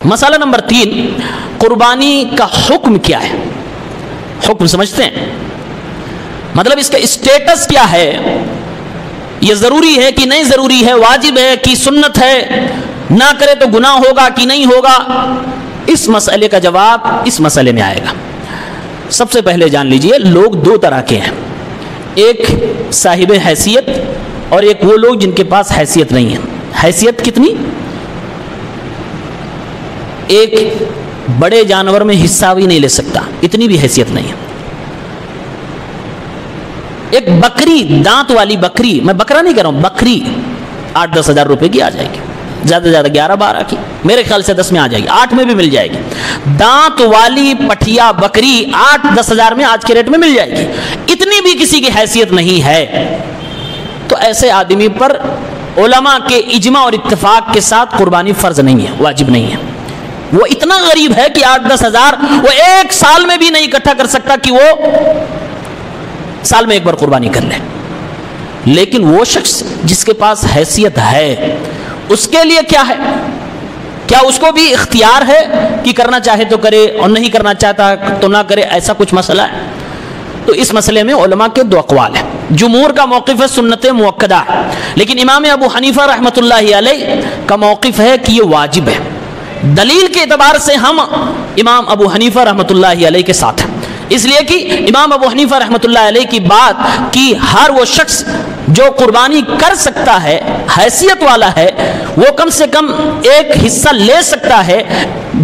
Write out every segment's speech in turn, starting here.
مسئلہ نمبر 3، قربانی کا حکم کیا ہے؟ حکم سمجھتے ہیں؟ مطلب اس کا اسٹیٹس کیا ہے؟ یہ ضروری ہے کہ نہیں ضروری ہے، واجب ہے کہ سنت ہے، نہ کرے تو گناہ ہوگا کہ نہیں ہوگا؟ اس مسئلے کا جواب اس مسئلے میں آئے گا۔ سب سے پہلے جان لیجئے، لوگ دو طرح کے ہیں، ایک صاحب حیثیت اور ایک وہ لوگ جن کے پاس حیثیت نہیں ہے۔ حیثیت کتنی؟ ایک بڑے جانور میں حصہ بھی نہیں لے سکتا، اتنی بھی حیثیت نہیں ہے۔ ایک بکری، دانت والی بکری، میں بکرا نہیں کہہ رہا ہوں، بکری 8-10 ہزار روپے کی آ جائے گی، زیادہ سے زیادہ 11-12 کی، میرے خیال سے 10 میں آ جائے گی، 8 میں بھی مل جائے گی۔ دانت والی پٹھیا بکری 8-10 ہزار میں آج کے ریٹ میں مل جائے گی، اتنی بھی کسی کی حیثیت نہیں ہے۔ تو ایسے آدمی پر علماء کے اجماع اور اتفاق کے ساتھ قربانی فرض نہیں ہے، واجب نہیں ہے۔ وہ اتنا غریب ہے کہ 8-10 ہزار وہ ایک سال میں بھی نہیں اکٹھا کر سکتا کہ وہ سال میں ایک بار قربانی کر لے۔ لیکن وہ شخص جس کے پاس حیثیت ہے، اس کے لیے کیا ہے؟ کیا اس کو بھی اختیار ہے کہ کرنا چاہے تو کرے اور نہیں کرنا چاہتا تو نہ کرے؟ ایسا کچھ مسئلہ ہے؟ تو اس مسئلے میں علماء کے دو اقوال ہیں۔ جمہور کا موقف ہے سنت مؤکدہ، لیکن امام ابو حنیفہ رحمۃ اللہ علیہ کا موقف ہے کہ یہ واجب ہے۔ دلیل کے اعتبار سے ہم امام ابو حنیفہ رحمۃ اللہ علیہ کے ساتھ ہیں، اس لیے کہ امام ابو حنیفہ رحمۃ اللہ علیہ کی بات کہ ہر وہ شخص جو قربانی کر سکتا ہے، حیثیت والا ہے، وہ کم سے کم ایک حصہ لے سکتا ہے،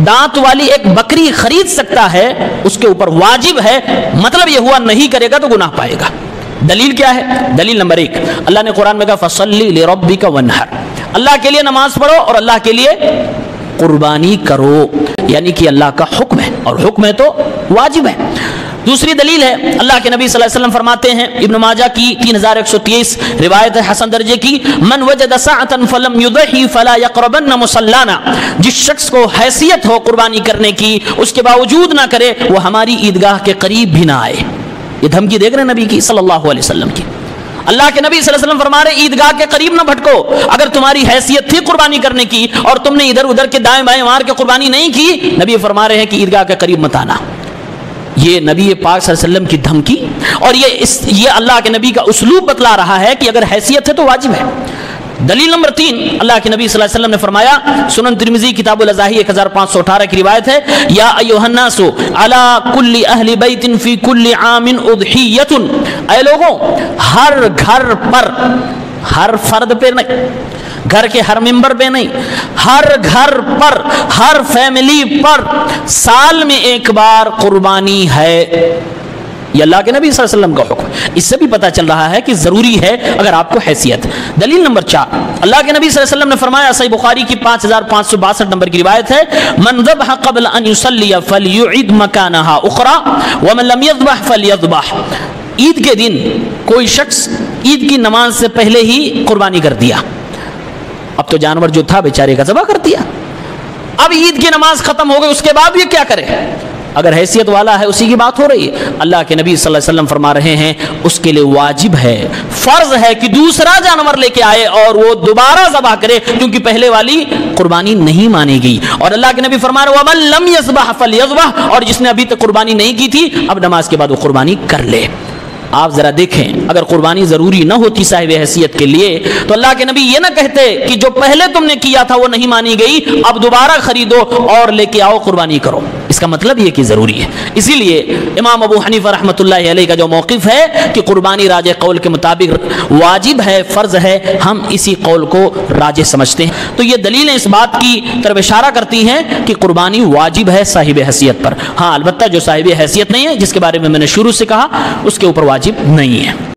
دانت والی ایک بکری خرید سکتا ہے، اس کے اوپر واجب ہے۔ مطلب یہ ہوا نہیں کرے گا تو گناہ پائے گا۔ دلیل کیا ہے؟ دلیل نمبر 1، اللہ نے قرآن میں کہا فَصَلِّ لِرَبِّكَ وَانْحَرْ، اللہ کے لیے نماز پڑھو اور اللہ کے لیے قربانی کرو، یعنی کہ اللہ کا حکم ہے، اور حکم ہے تو واجب ہے۔ دوسری دلیل ہے، اللہ کے نبی صلی اللہ علیہ وسلم فرماتے ہیں، ابن ماجہ کی 3123 روایت ہے حسن درجے کی، من وجد سعة فلم يضحي فلا يقربن مصلانا، جس شخص کو حیثیت ہو قربانی کرنے کی، اس کے باوجود نہ کرے، وہ ہماری عیدگاہ کے قریب بھی نہ آئے۔ یہ دھمکی دیکھ رہے ہیں نبی کی صلی اللہ علیہ وسلم کی۔ اللہ کے نبی صلی اللہ علیہ وسلم فرما رہے عیدگاہ کے قریب نہ بھٹکو۔ اگر تمہاری حیثیت تھی قربانی کرنے کی اور تم نے ادھر ادھر کے دائیں بائیں مار کے قربانی نہیں کی، نبی فرما رہے ہیں کہ عیدگاہ کے قریب مت آنا۔ یہ نبی پاک صلی اللہ علیہ وسلم کی دھمکی اور یہ اللہ کے نبی کا اسلوب بتلا رہا ہے کہ اگر حیثیت ہے تو واجب ہے۔ دلیل نمبر 3، اللہ کے نبی صلی اللہ علیہ وسلم نے فرمایا، سنن ترمذی کتاب الاضاحی 1518 کی روایت ہے، یا ایھا الناس علی کل اہل بیت فی کل عام اضحیۃ، اے لوگوں، ہر گھر پر، ہر فرد پہ نہیں، گھر کے ہر ممبر پہ نہیں، ہر گھر پر، ہر فیملی پر سال میں ایک بار قربانی ہے۔ یہ اللہ کے نبی صلی اللہ علیہ وسلم کا حکم۔ اس سے بھی پتہ چل رہا ہے کہ ضروری ہے اگر آپ کو حیثیت۔ دلیل نمبر 4، اللہ کے نبی صلی اللہ علیہ وسلم نے فرمایا، صحیح بخاری کی 5562 نمبر کی روایت ہے، من ذبح قبل ان يصلي فليعد مكانها اخرى ومن لم يذبح فليذبح، عید کے دن کوئی شخص عید کی نماز سے پہلے ہی قربانی کر دیا، اب تو جانور جو تھا بیچارے کا ذبح کر دیا، اب عید کی نماز ختم ہو گئی، اس کے بعد یہ کیا کرے؟ اگر حیثیت والا ہے اسی کی بات ہو رہی ہے۔ اللہ کے نبی صلی اللہ علیہ وسلم فرما رہے ہیں اس کے لیے واجب ہے، فرض ہے کہ دوسرا جانور لے کے آئے اور وہ دوبارہ ذبح کرے، کیونکہ پہلے والی قربانی نہیں مانی گئی۔ اور اللہ کے نبی فرما رہے وَمَن لَمْ يَذْبَحْ فَلْيَذْبَحْ، اور جس نے ابھی تک قربانی نہیں کی تھی اب نماز کے بعد وہ قربانی کر لے۔ آپ ذرا دیکھیں، اگر قربانی ضروری نہ ہوتی صاحب حیثیت کے لیے تو اللہ کے نبی یہ نہ کہتے کہ جو پہلے تم نے کیا تھا وہ نہیں مانی گئی، اب دوبارہ خریدو اور لے کے آؤ قربانی کرو۔ اس کا مطلب یہ کہ ضروری ہے۔ اسی لیے امام ابو حنیفہ رحمۃ اللہ علیہ کا جو موقف ہے کہ قربانی راجح قول کے مطابق واجب ہے، فرض ہے، ہم اسی قول کو راجح سمجھتے ہیں۔ تو یہ دلیلیں اس بات کی طرف اشارہ کرتی ہیں کہ قربانی واجب ہے صاحب حیثیت پر۔ ہاں البتہ جو صاحب حیثیت نہیں ہے، جس کے بارے میں نے شروع سے کہا، اس کے اوپر واجب نہیں ہے۔